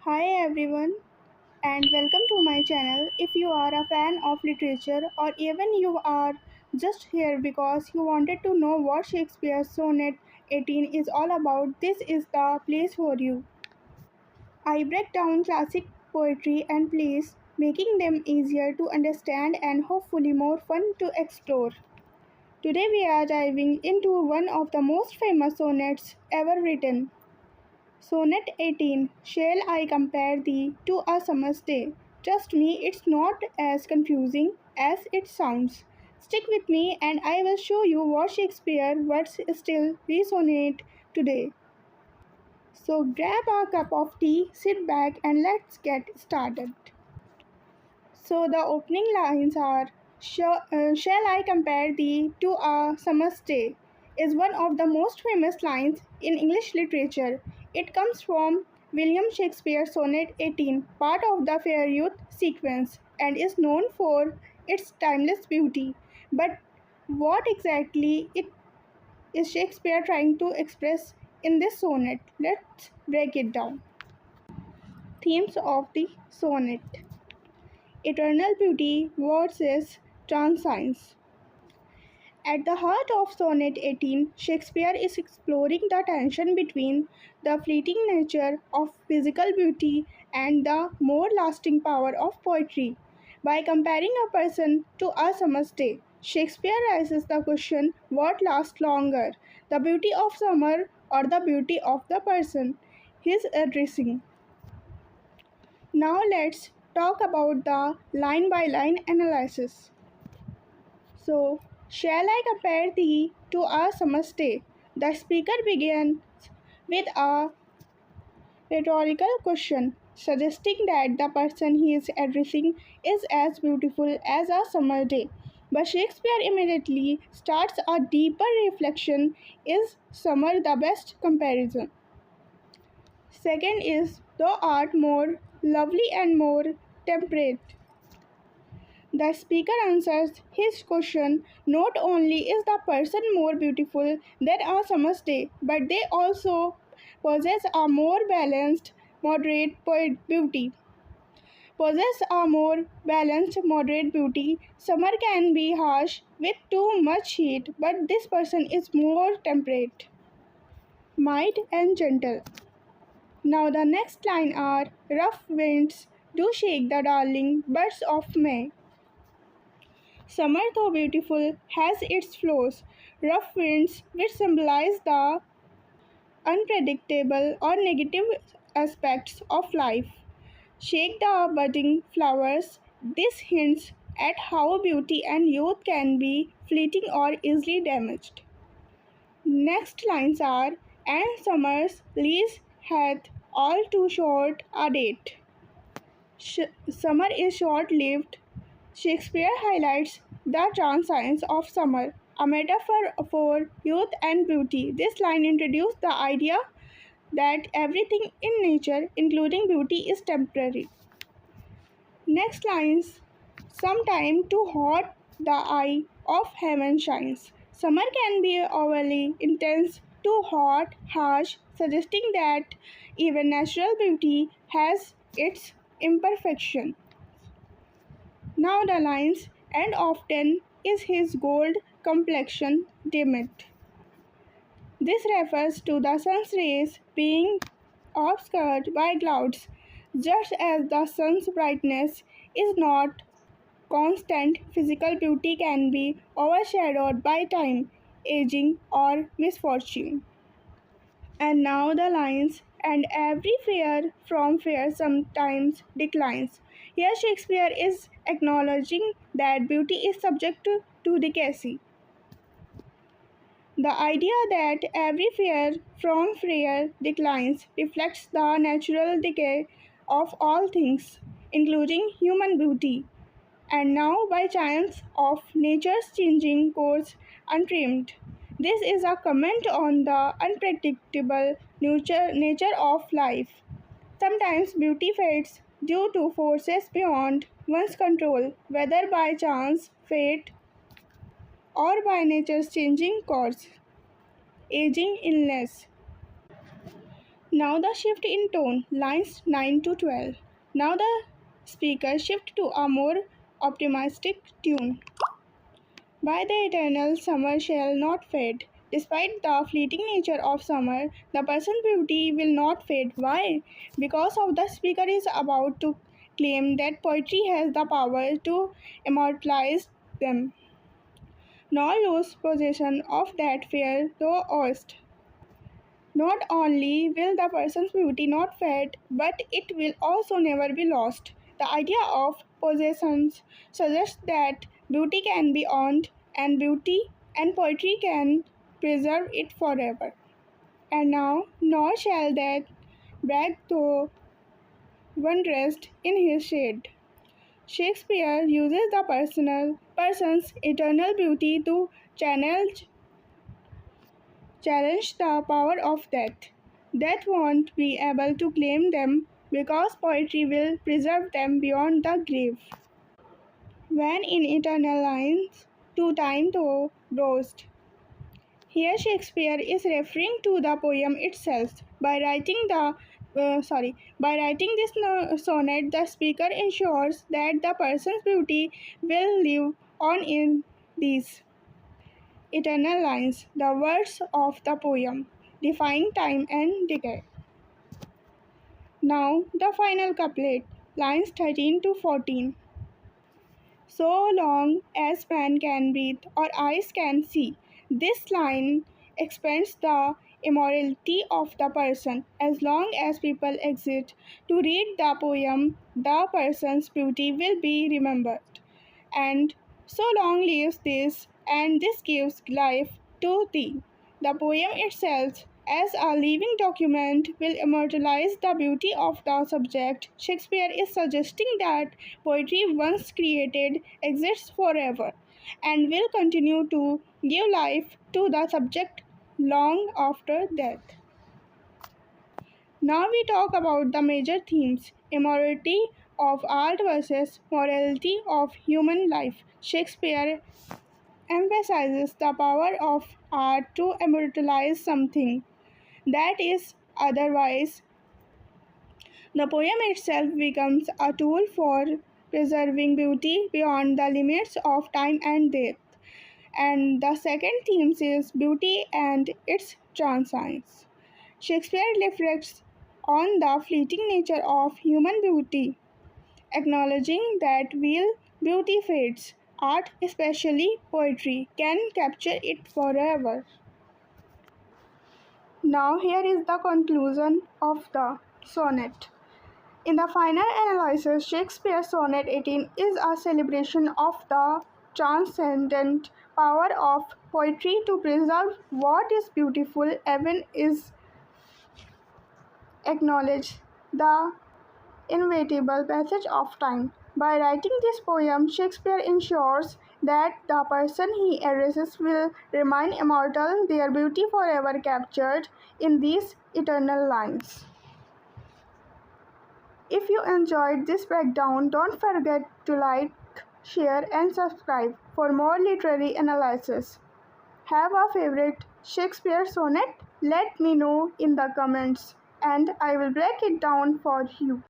Hi everyone and welcome to my channel. If you are a fan of literature or even you are just here because you wanted to know what Shakespeare's Sonnet 18 is all about, this is the place for you. I break down classic poetry and plays, making them easier to understand and hopefully more fun to explore. Today we are diving into one of the most famous sonnets ever written. Sonnet 18. Shall I compare thee to a summer's day? Trust me, it's not as confusing as it sounds. Stick with me and I will show you what Shakespeare words still resonate today. So grab a cup of tea, sit back and let's get started. So the opening lines are Shall I compare thee to a summer's day is one of the most famous lines in English literature. It comes from William Shakespeare's Sonnet 18, part of the Fair Youth sequence, and is known for its timeless beauty. But what exactly it is Shakespeare trying to express in this sonnet? Let's break it down. Themes of the sonnet. Eternal beauty versus transcend. At the heart of Sonnet 18, Shakespeare is exploring the tension between the fleeting nature of physical beauty and the more lasting power of poetry. By comparing a person to a summer's day, Shakespeare raises the question what lasts longer, the beauty of summer or the beauty of the person he is addressing. Now let's talk about the line by line analysis. So, shall I compare thee to a summer's day? The speaker begins with a rhetorical question, suggesting that the person he is addressing is as beautiful as a summer day. But Shakespeare immediately starts a deeper reflection: is summer the best comparison? Second is, thou art more lovely and more temperate. The speaker answers his question. Not only is the person more beautiful than a summer's day, but they also possess a more balanced, moderate beauty. Summer can be harsh with too much heat, but this person is more temperate, mild, and gentle. Now the next line are rough winds do shake the darling buds of May. Summer, though beautiful, has its flaws. Rough winds, which symbolize the unpredictable or negative aspects of life, shake the budding flowers. This hints at how beauty and youth can be fleeting or easily damaged. Next lines are, and summer's lease hath all too short a date. Summer is short lived. Shakespeare highlights the transience of summer, a metaphor for youth and beauty. This line introduced the idea that everything in nature, including beauty, is temporary. Next lines, sometime too hot the eye of heaven shines. Summer can be overly intense, too hot, harsh, suggesting that even natural beauty has its imperfection. Now the lines, and often is his gold complexion dimmed. This refers to the sun's rays being obscured by clouds, just as the sun's brightness is not constant. Physical beauty can be overshadowed by time, aging, or misfortune. And now the lines, and every fair from fair sometimes declines. Here Shakespeare is acknowledging that beauty is subject to decay. The idea that every fair from fair declines reflects the natural decay of all things, including human beauty, and now by chance of nature's changing course untrimmed. This is a comment on the unpredictable nature of life. Sometimes beauty fades due to forces beyond one's control, whether by chance, fate, or by nature's changing course, aging, illness. Now the shift in tone, lines 9 to 12. Now the speaker shift to a more optimistic tune. By the eternal summer shall not fade. Despite the fleeting nature of summer, the person's beauty will not fade. Why? Because of the speaker is about to claim that poetry has the power to immortalize them, nor lose possession of that fair thou ost. Not only will the person's beauty not fade, but it will also never be lost. The idea of possessions suggests that beauty can be owned, and beauty and poetry can preserve it forever. And now, nor shall that brag though one rest in his shade. Shakespeare uses the person's eternal beauty to challenge the power of death. Death won't be able to claim them because poetry will preserve them beyond the grave. When in eternal lines, to time thou brost. Here Shakespeare is referring to the poem itself. By writing this sonnet, the speaker ensures that the person's beauty will live on in these eternal lines, the words of the poem, defying time and decay. Now, the final couplet, lines 13 to 14. So long as man can breathe or eyes can see. This line expands the immortality of the person. As long as people exist to read the poem, the person's beauty will be remembered. And so long lives this, and this gives life to thee. The poem itself, as a living document, will immortalize the beauty of the subject. Shakespeare is suggesting that poetry, once created, exists forever and will continue to give life to the subject long after death. Now we talk about the major themes: immorality of art versus morality of human life. Shakespeare emphasizes the power of art to immortalize something that is otherwise. The poem itself becomes a tool for preserving beauty beyond the limits of time and death. And the second theme is beauty and its transcendence. Shakespeare reflects on the fleeting nature of human beauty, acknowledging that while beauty fades, art, especially poetry, can capture it forever. Now, here is the conclusion of the sonnet. In the final analysis, Shakespeare's Sonnet 18 is a celebration of the transcendent power of poetry to preserve what is beautiful, even is acknowledge the inevitable passage of time. By writing this poem, Shakespeare ensures that the person he addresses will remain immortal, their beauty forever captured in these eternal lines. If you enjoyed this breakdown, don't forget to like, share, and subscribe for more literary analysis. Have a favorite Shakespeare sonnet? Let me know in the comments and I will break it down for you.